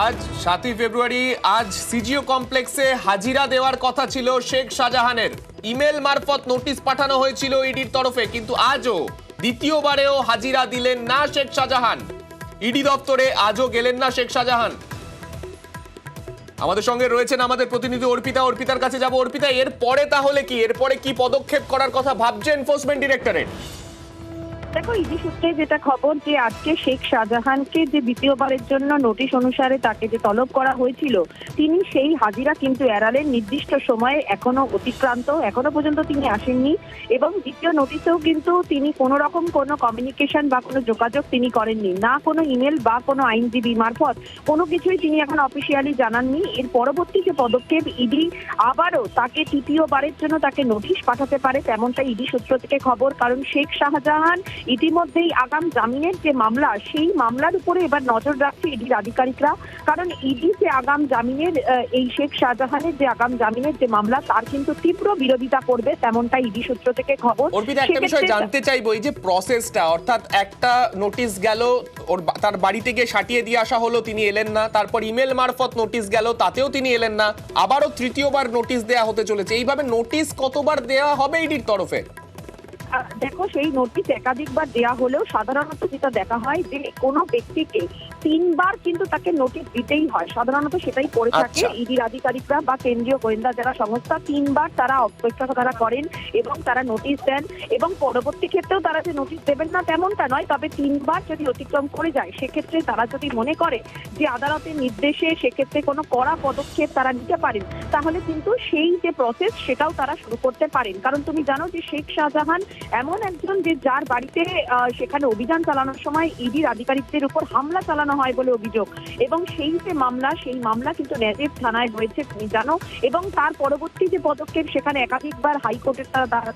আজ 7ই ফেব্রুয়ারি আজ সিজিও কমপ্লেক্সে হাজিরা দেওয়ার কথা ছিল শেখ শাহজাহানের। ইমেল মারফত নোটিশ পাঠানো হয়েছিল ইডির তরফে, কিন্তু আজও দ্বিতীয়বারেও হাজিরা দিলেন না শেখ শাহজাহান। ইডি দপ্তরে আজও গেলেন না শেখ শাহজাহান। আমাদের সঙ্গে রয়েছেন আমাদের প্রতিনিধি অর্পিতার কাছে যাব। অর্পিতা, এরপরে তাহলে কি, এরপরে কি পদক্ষেপ করার কথা ভাবছে এনফোর্সমেন্ট ডিরেক্টরেট? দেখো, ইডি সূত্রে যেটা খবর যে আজকে শেখ শাহজাহানকে যে দ্বিতীয়বারের জন্য নোটিশ অনুসারে তাকে যে তলব করা হয়েছিল, তিনি সেই হাজিরা কিন্তু এড়ালেন। নির্দিষ্ট সময়ে এখনো অতিক্রান্ত, এখনো পর্যন্ত তিনি আসেননি এবং দ্বিতীয় নোটিশেও কিন্তু তিনি কোনো রকম কোনো কমিউনিকেশন বা কোনো যোগাযোগ তিনি করেননি, না কোনো ইমেল বা কোনো আইনজীবী মারফত কোনো কিছুই তিনি এখন অফিসিয়ালি জানাননি। এর পরবর্তী যে পদক্ষেপ, ইডি আবারও তাকে তৃতীয়বারের জন্য তাকে নোটিশ পাঠাতে পারে, তেমনটা ইডি সূত্র থেকে খবর। কারণ শেখ শাহজাহান ইতিমধ্যেই আগাম জামিনের যে মামলা, সেই মামলার উপরে এবার নজর রাখছে ইডির আধিকারিকরা। কারণ ইডি যে আগাম জামিনের এই শেখ শাহজাহানের যে আগাম জামিনের যে মামলা, তার কিন্তু তীব্র বিরোধিতা করবে, তেমনটা ইডি সূত্র থেকে খবর। অর্পিতা, একটা বিষয় জানতে চাইবো, এই যে প্রসেসটা, অর্থাৎ একটা নোটিশ গেল, তার বাড়িতে গিয়ে সাটিয়ে দিয়ে আসা হলো, তিনি এলেন না। তারপর ইমেল মারফত নোটিশ গেল, তাতেও তিনি এলেন না। আবারও তৃতীয়বার নোটিশ দেয়া হতে চলেছে। এইভাবে নোটিশ কতবার দেওয়া হবে ইডির তরফে? দেখো, সেই নোটিশ একাধিকবার দেয়া হলেও সাধারণত যেটা দেখা হয় যে কোনো ব্যক্তিকে 3বার কিন্তু তাকে নোটিশ দিতেই হয়, সাধারণত সেটাই করে থাকে ইডির আধিকারিকরা বা কেন্দ্রীয় গোয়েন্দা যারা সংস্থা। 3বার তারা অপেক্ষা করেন এবং তারা নোটিশ দেন, এবং পরবর্তী ক্ষেত্রেও তারা যে নোটিশ দেবেন না তেমনটা নয়, তবে 3বার যদি অতিক্রম করে যায়, সেক্ষেত্রে তারা যদি মনে করে যে আদালতের নির্দেশে সেক্ষেত্রে কোনো কড়া পদক্ষেপ তারা নিতে পারেন, তাহলে কিন্তু সেই যে প্রসেস সেটাও তারা শুরু করতে পারেন। কারণ তুমি জানো যে শেখ শাহজাহান এমন একজন যে যার বাড়িতে সেখানে অভিযান চালানোর সময় ইডির আধিকারিকদের উপর হামলা চালানো হয় বলে অভিযোগ, এবং সেই যে মামলা, সেই মামলা কিন্তু নেজেব থানায় হয়েছে তুমি জানো। এবং তার পরবর্তী যে পদক্ষেপ, সেখানে একাধিকবার হাইকোর্টের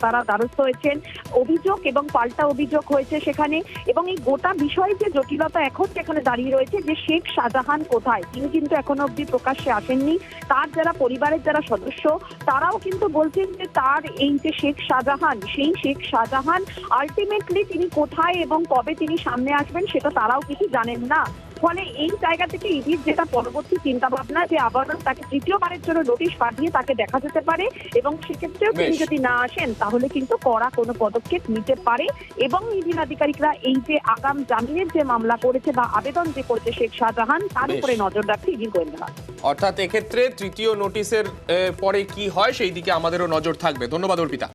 তারা দ্বারস্থ হয়েছেন, অভিযোগ এবং পাল্টা অভিযোগ হয়েছে সেখানে। এবং এই গোটা বিষয়ে যে জটিলতা এখন সেখানে দাঁড়িয়ে রয়েছে যে শেখ শাহজাহান কোথায়, তিনি কিন্তু এখনো অব্দি প্রকাশ্যে আসেননি। তার যারা পরিবারের যারা সদস্য, তারাও কিন্তু বলছেন যে তার এই যে শেখ শাহজাহান, সেই শেখ শাহজাহান আলটিমেটলি তিনি কোথায় এবং কবে তিনি সামনে আসবেন সেটা তারাও কিছু জানেন না। ফলে এই জায়গা থেকে ইডির যেটা পরবর্তী চিন্তা ভাবনা, যে আবারও তাকে তৃতীয়বারের জন্য নোটিশ পাঠিয়ে তাকে দেখা যেতে পারে, এবং সেক্ষেত্রেও তিনি যদি না আসেন তাহলে কিন্তু কড়া কোনো পদক্ষেপ নিতে পারে। এবং ইডির আধিকারিকরা এই যে আগাম জামিনের যে মামলা করেছে বা আবেদন যে করেছে শেখ শাহজাহান, তার উপরে নজর রাখছে ইডির গোয়েন্দারা। অর্থাৎ এক্ষেত্রে তৃতীয় নোটিশের পরে কি হয় সেই দিকে আমাদেরও নজর থাকবে। ধন্যবাদ অর্পিতা।